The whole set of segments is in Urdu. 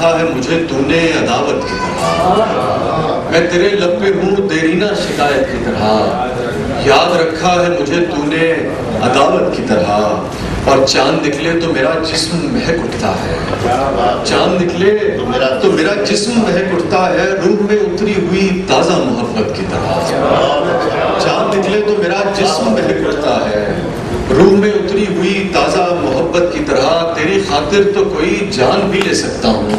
رکھا ہے مجھے تو نے عداوت کی طرح، میں تیرے لب پہ ہوں دیرینہ شکایت کی طرح، یاد رکھا ہے مجھے تو نے عداوت کی طرح، اور چاند نکلے تو میرا جسم مہک اٹھتا ہے، چاند نکلے تو میرا جسم مہک اٹھتا ہے، روح میں اتری ہوئی تازہ محبت کی طرح، چاند نکلے تو میرا جسم مہک اٹھتا ہے، روح میں اتری ہوئی تازہ محبت کی طرح، تیری خاطر تو کوئی جان بھی لے سکتا ہوں،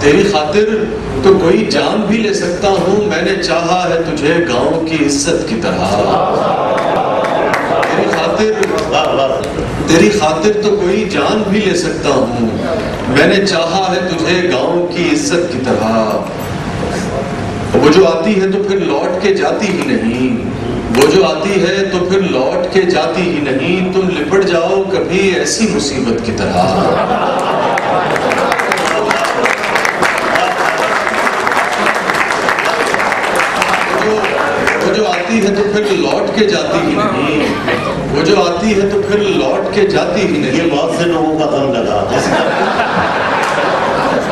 تیری خاطر تو کوئی جان بھی لے سکتا ہوں، میں نے چاہا ہے تجھے گاؤں کی عزت کی طرح، تیری خاطر تو کوئی جان بھی لے سکتا ہوں، میں نے چاہا ہے تجھے گاؤں کی عزت کی طرح، وہ جو آتی ہے تو پھر لوٹ کے جاتی ہی نہیں، وہ جو آتی ہے تو پھر لوٹ کے جاتی ہی نہیں، تم لپٹ جاؤ کبھی ایسی مصیبت کی طرح، وہ جو آتی ہے تو پھر لوٹ کے جاتی ہی نہیں، وہ جو آتی ہے تو پھر لوٹ کے جاتی ہی نہیں، یہ بہت سے لوگوں کا دم لگا،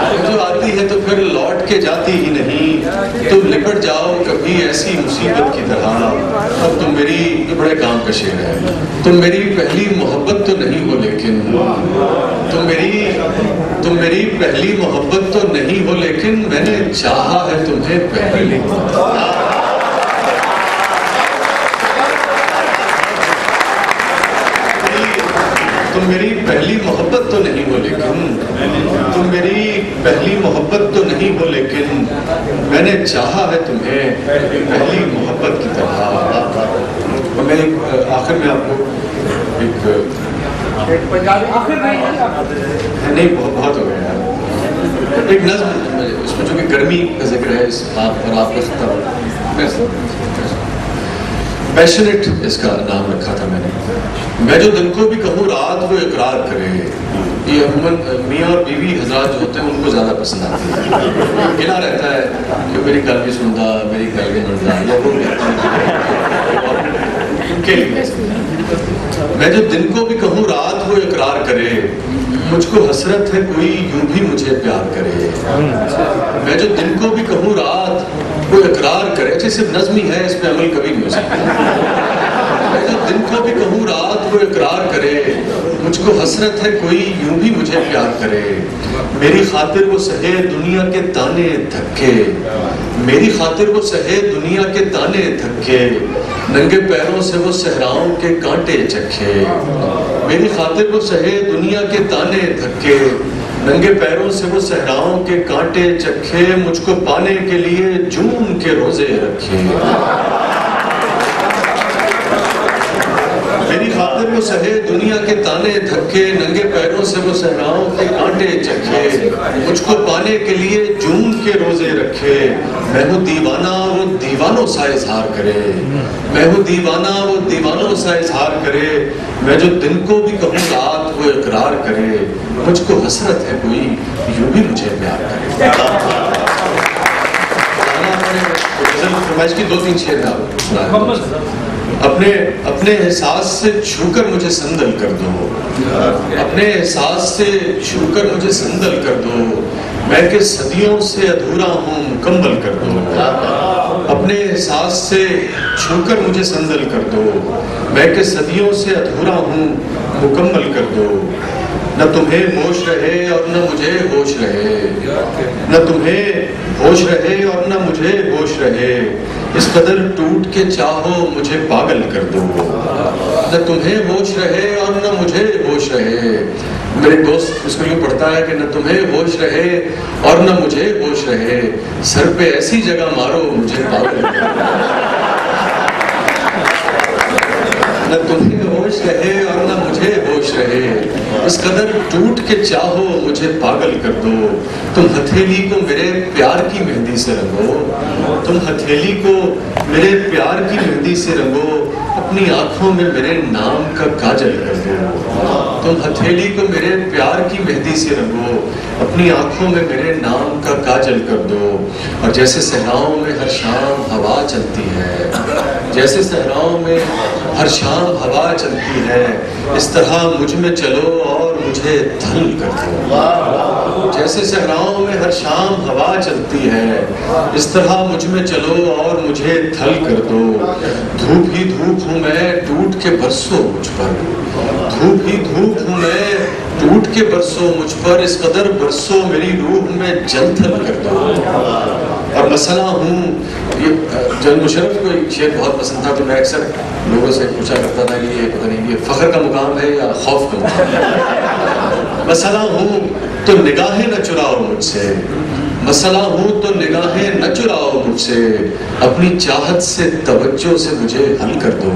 وہ جو آتی ہے تو پھر لوٹ کے جاتی ہی نہیں، تم لپٹ جاؤ کبھی ایسی مصیبت کی طرح، اب تم میری، یہ بڑے کام کا شعر ہے، تم میری پہلی محبت تو نہیں ہو لیکن، تم میری پہلی محبت تو نہیں ہو لیکن، میں نے چاہا ہے تمہیں پہلی، تم میری پہلی محبت تو نہیں ہو لیکن، تم میری پہلی محبت تو نہیں ہو لیکن، میں نے چاہا ہے تمہیں پہلی محبت کی طرح۔ میں آخر میں آپ کو ایک نہیں بہت ہو گیا ایک نظم، اس میں جو کہ گرمی کا ذکر ہے، اس آپ اور آپ کا خطاب پیشنیٹ اس کا نام رکھا تھا میں جو دل کو بھی کہوں رات وہ اقرار کرے، یہ عموماً میاں اور بیوی حضرات جو ہوتے ہیں ان کو زیادہ پسند آتی ہے، گلا رہتا ہے کہ میری گل بھی سنتا، میری گل بھی منتا، یا وہ کے لیے میں جو دل کو بھی کہوں رات وہ اقرار کرے، مجھ کو حسرت ہے کوئی یوں بھی مجھے پیار کرے، میں جو دل کو بھی کہوں رات وہ اقرار کرے، اچھا صرف نظمی ہے، اس پہ عمل کبھی نہیں ہو سکتا، میں جو دل کو بھی کہوں رات وہ اقرار کرے، مجھ کو حسرت ہے کوئی یوں بھی مجھے پیار کرے، میری خاطر وہ سہے دنیا کے تانے دھکے، میری خاطر وہ سہے دنیا کے تانے دھکے، ننگے پیروں سے وہ صحراؤں کے کانٹے چکھے، میری خاطر وہ سہے دنیا کے تانے دھکے، ننگے پیروں سے وہ صحراؤں کے کانٹے چکھے، مجھ کو پانے کے لیے جون کے روزے رکھے، میری خاطر وہ سہے دنیا کے تانے دھکے، ننگے پیروں سے وہ صحراؤں کے کانٹے چکھے، مجھ کو پانے کے لیے جون کے روزے رکھے، میں ہوں دیوانہ وہ دیوانوں سا اظہار کرے، میں ہوں دیوانہ وہ دیوانوں سا اظہار کرے، میں جو دل کو بھی کہوں رات وہ اقرار کرے، مجھ کو حسرت ہے کوئی یوں بھی مجھے پیار کرے۔ فرمائش کی 2-3 شعر اپنے احساس سے چھو کر مجھے سندل کر دو، اپنے احساس سے چھو کر مجھے سندل کر دو، میں کہ صدیوں سے ادھورا ہوں مکمل کر دو، اپنے احساس سے چھو کر مجھے سندل کر دو، میں کہ صدیوں سے ادھورا ہوں مکمل کر دو، نہ تمہیں ہوش رہے اور نہ مجھے ہوش رہے، نہ تمہیں ہوش رہے اور نہ مجھے ہوش رہے، اس قدر ٹوٹ کے چاہو مجھے پاگل کر دو، نہ تمہیں ہوش رہے اور نہ مجھے ہوش رہے، میرے دوست اس کو یوں پڑھتا ہے کہ نہ تمہیں ہوش رہے اور نہ مجھے ہوش رہے، سر پہ ایسی جگہ مارو مجھے پاگل کر دو، نہ تمہیں ہوش رہے اور نہ مجھے ہوش رہے، اس قدر ٹوٹ کے چاہو مجھے پاگل کر دو، تم ہتھیلی کو میرے پیار کی مہندی سے رنگو، تم ہتھیلی کو میرے پیار کی مہندی سے رنگو، اپنی آنکھوں میں میرے نام کا کاجل کر دو، تم ہتھیلی کو میرے پیار کی مہندی سے رنگو، اپنی آنکھوں میں میرے نام کا کاجل کر دو، اور جیسے صحراؤں میں ہر شام ہوا چلتی ہے، جیسے صحراؤں میں ہر شام ہوا چلتی ہے، اس طرح مجھ میں چلو اور مجھے دھل کر دو۔ جیسے صحراؤں میں ہر شام ہوا چلتی ہے، اس طرح مجھ میں چلو اور مجھے دھل کر دو۔ دھوپ ہی دھوپ ہوں میں، ٹوٹ کے برسو مجھ پر، دھوپ ہی دھوپ ہوں میں، ٹوٹ کے برسو مجھ پر، اس قدر برسو میری روح میں جل تھل کر دو۔ اور مسئلہ ہوں، یہ جنرل مشرف کو ایک شعر بہت پسند تھا، تو میں اکثر لوگوں سے پوچھا کرتا تھا کہ یہ پتہ نہیں یہ فخر کا مقام ہے یا خوف کا مقام ہے۔ مسئلہ ہوں تو نگاہیں نہ چراؤ مجھ سے، مسئلہ ہوں تو نگاہیں نہ چراؤ مجھ سے، اپنی چاہت سے توجہ سے مجھے حل کر دو۔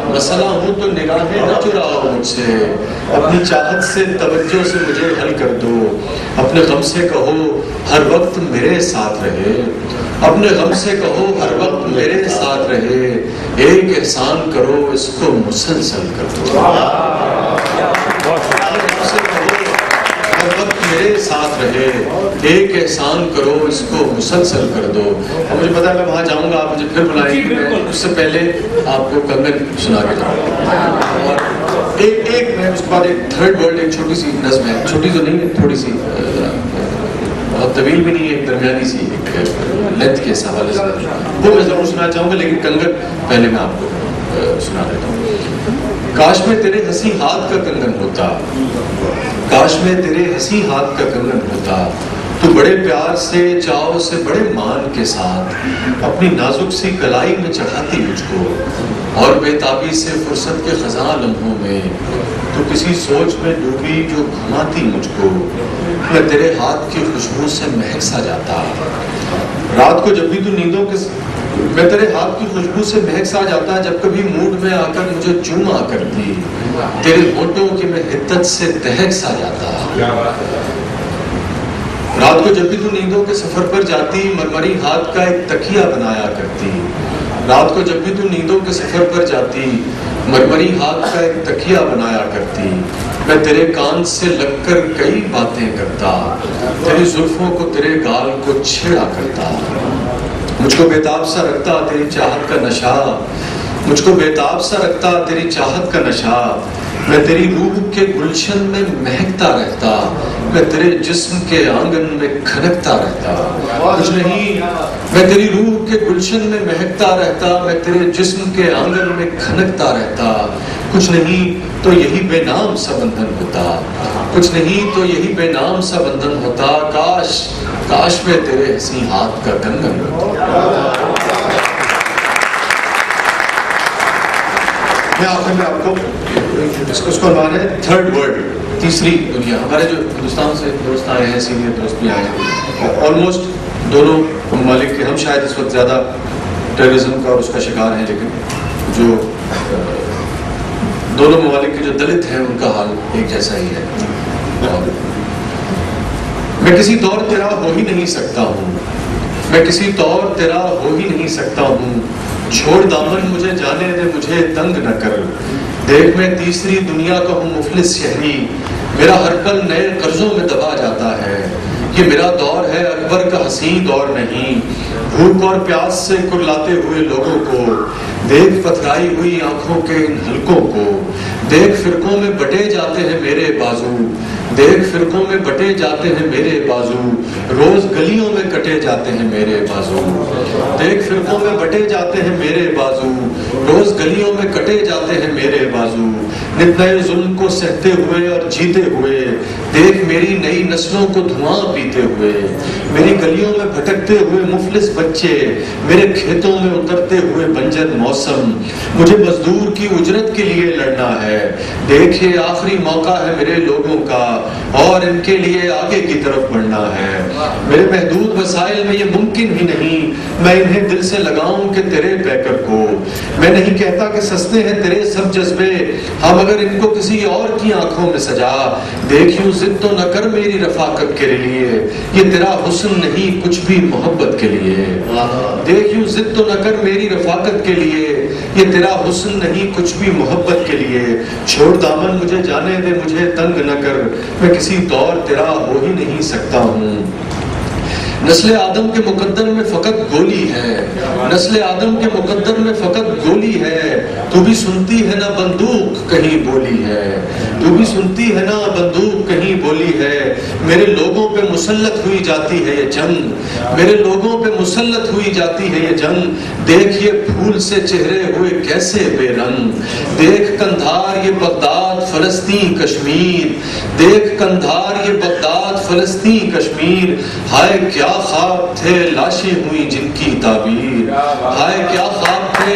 مسئلہ ہوں تو نگاہیں نہ چراؤ مجھ سے، اپنی چاہت سے توجہ سے مجھے حل کر دو۔ اپنے غم سے کہو ہر وقت میرے ساتھ رہے، اپنے غم سے کہو ہر وقت میرے ساتھ رہے، ایک احسان کرو اس کو مسلسل کر دو۔ میرے ساتھ رہے، ایک احسان کرو اس کو مسلسل کر دو۔ اور مجھے پتا ہے میں وہاں جاؤں گا، آپ مجھے پھر بلائیں گے، میں اس سے پہلے آپ کو کنگن سنا کے جاؤں گا۔ اور ایک میں اس کے بعد ایک تھرڈ ورلڈ، ایک چھوٹی سی نظم ہے، چھوٹی تو نہیں ہے، تھوڑی سی بہت طویل بھی نہیں ہے، ایک درمیانی سی ایک لینتھ کے حوالے سے، وہ میں ضرور سنا چاہوں گا، لیکن کنگن پہلے میں آپ کو سنا دیتا ہوں۔ کاش میں تیرے ہنسی ہاتھ کا کنگن ہوتا، کاش میں تیرے ہنسی ہاتھ کا کنگن ہوتا، تو بڑے پیار سے چاؤ سے بڑے مان کے ساتھ اپنی نازک سی کلائی میں چڑھاتی مجھ کو، اور بے تابی سے فرصت کے خزاں لمحوں میں تو کسی سوچ میں ڈوبی جو گھماتی مجھ کو، میں تیرے ہاتھ کی خوشبو سے مہک سا جاتا، رات کو جب بھی تو نیندوں کے میں تیرے ہاتھ کی خوشبو سے مہک سا جاتا، جب کبھی موڈ میں آ کر مجھے چوما کرتی، تیرے ہونٹوں کی میں حدت سے دہک سا جاتا۔ رات کو جب بھی تو نیندوں کے سفر پر جاتی، مرمری ہاتھ کا ایک تکیہ بنایا کرتی، رات کو جب بھی تو نیندوں کے سفر پر جاتی، مرمری ہاتھ کا ایک تکیہ بنایا کرتی، میں تیرے کان سے لگ کر کئی باتیں کرتا، تیری زلفوں کو تیرے گال کو چھیڑا کرتا، مجھ کو بےتاب سا رکھتا تیری چاہت کا نشہ، مجھ کو بےتاب سا رکھتا تیری چاہت کا نشہ، میں تیری روح کے گلشن میں مہکتا رہتا، میں تیرے جسم کے آنگن میں کھنکتا رہتا، کچھ نہیں میں تیری روح کے گلشن میں مہکتا رہتا، میں تیرے جسم کے آنگن میں کھنکتا رہتا، کچھ نہیں تو یہی بے نام سا بندھن ہوتا، کچھ نہیں تو یہی بے نام سا بندھن ہوتا، کاش کاش میں تیرے ہنسی ہاتھ کا کنگن ہوتا۔ میں آخر میں آپ کو اس کو عنوان ہے تھرڈ ورلڈ، تیسری دنیا۔ ہمارے جو ہندوستان سے دوست آئے ہیں، سینئر دوست بھی آئے ہیں، آلموسٹ دونوں ممالک کے، ہم شاید اس وقت زیادہ ٹیررزم کا اور اس کا شکار ہیں، لیکن جو دونوں ممالک کے جو دلت ہیں ان کا حال ایک جیسا ہی ہے۔ میں کسی طور تیرا ہو ہی نہیں سکتا ہوں، میں کسی طور تیرا ہو ہی نہیں سکتا ہوں، چھوڑ دامن مجھے جانے دے، مجھے تنگ نہ کر، دیکھ میں تیسری دنیا کا ہوں مفلس شہری، میرا ہر پل نئے قرضوں میں دبا جاتا ہے، یہ میرا دور ہے اکبر کا حسین دور نہیں، بھوک اور پیاس سے کرلاتے ہوئے لوگوں کو، دیکھ پتھرائی ہوئی آنکھوں کے ان حلقوں کو، دیکھ فرقوں میں بٹے جاتے ہیں میرے بازو، دیکھ فرقوں میں بٹے جاتے ہیں میرے بازو، روز گلیوں میں کٹے جاتے ہیں میرے بازو، دیکھ فرقوں میں بٹے جاتے ہیں میرے بازو، روز گلیوں میں کٹے جاتے ہیں میرے بازو، نت نئے ظلم کو سہتے ہوئے اور جیتے ہوئے، دیکھ میری نئی نسلوں کو دھواں پیتے ہوئے، میری گلیوں میں بھٹکتے ہوئے مفلس بچے، میرے کھیتوں میں اترتے ہوئے بنجر موسم، مجھے مزدور کی اجرت کے لیے لڑنا ہے، دیکھ یہ آخری موقع ہے میرے لوگوں کا، اور ان کے لیے آگے کی طرف بڑھنا ہے۔ میرے محدود وسائل میں یہ ممکن ہی نہیں میں انہیں دل سے لگاؤں کہ تیرے پیکر کو۔ میں نہیں کہتا کہ سستے ہیں تیرے سب جذبے، ہم اگر ان کو کسی اور کی آنکھوں میں سجا۔ دیکھ یوں ضد تو نہ کر میری رفاقت کے لیے، یہ تیرا حسن نہیں کچھ بھی محبت کے لیے۔ دیکھ یوں ضد تو نہ کر میری رفاقت کے لیے، یہ تیرا حسن نہیں کچھ بھی محبت کے لیے۔ چھوڑ دامن مجھے جانے دے، مجھے تنگ نہ کر، میں کسی طور تیرا ہو ہی نہیں سکتا ہوں۔ نسل آدم کے مقدر میں فقط گولی ہے، نسل آدم کے مقدر میں فقط گولی ہے، تو بھی سنتی ہے نہ بندوق کہیں بولی ہے، تو بھی سنتی ہے نہ بندوق کہیں بولی ہے۔ میرے لوگوں پہ مسلط ہوئی جاتی ہے یہ جنگ، میرے لوگوں پہ مسلط ہوئی جاتی ہے یہ جنگ۔ دیکھ یہ پھول سے چہرے ہوئے کیسے بے رنگ، دیکھ کندھار یہ بغداد فلسطین کشمیر، دیکھ کندھار یہ بغداد فلسطین کشمیر۔ ہائے کیا خواب تھے لاشیں ہوئی جن کی تعبیر، ہائے کیا خواب تھے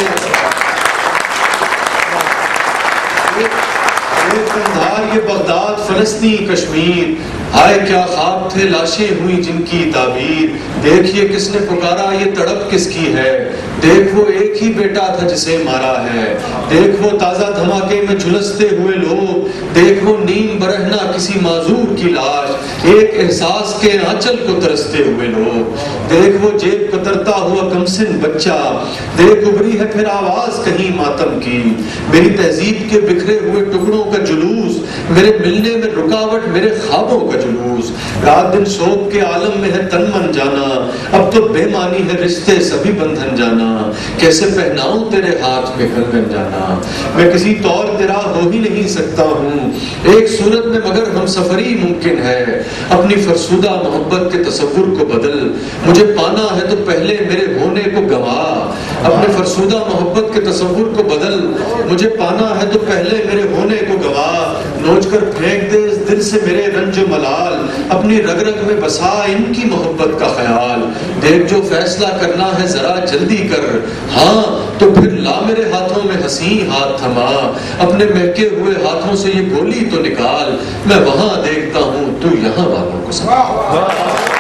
کندھار یہ بغداد فلسطین کشمیر، ہائے کیا خواب تھے لاشیں ہوئی جن کی تعبیر۔ دیکھیے کس نے پکارا یہ تڑپ کس کی ہے، دیکھ وہ ایک ہی بیٹا تھا جسے مارا ہے، دیکھ وہ تازہ دھماکے میں جھلستے ہوئے لوگ، دیکھ وہ نیم برہنہ کسی معذور کی لاش، ایک احساس کے آنچل کو ترستے ہوئے لوگ، دیکھ وہ جیب کترتا ہوا کمسن بچہ، دیکھ ابھری ہے پھر آواز کہیں ماتم کی، میری تہذیب کے بکھرے ہوئے ٹکڑوں کا جلوس، میرے ملنے میں رکاوٹ میرے خوابوں کا جلوس۔ رات دن شوق کے عالم میں ہے تن من جانا، اب تو بے معنی ہے رشتے سبھی بندھن جانا، کیسے پہناؤں تیرے ہاتھ میں کنگن جانا، میں کسی طور تیرا ہو ہی نہیں سکتا ہوں۔ ایک صورت میں مگر ہم سفری ممکن ہے، اپنی فرسودہ محبت کے تصور کو بدل، مجھے پانا ہے تو پہلے میرے ہونے کو گوا، اپنے فرسودہ محبت کے تصور کو بدل، مجھے پانا ہے تو پہلے میرے ہونے کو گوا۔ نوچ کر پھینک دے اس دل سے میرے رنج و ملال، اپنی رگ رگ میں بسا ان کی محبت کا خیال۔ دیکھ جو فیصلہ کرنا ہے ذرا جلدی کر، ہاں تو پھر لا میرے ہاتھوں میں حسین ہاتھ تھما، اپنے مہکے ہوئے ہاتھوں سے یہ گولی تو نکال، میں وہاں دیکھتا ہوں تو یہاں والوں کو سمجھ۔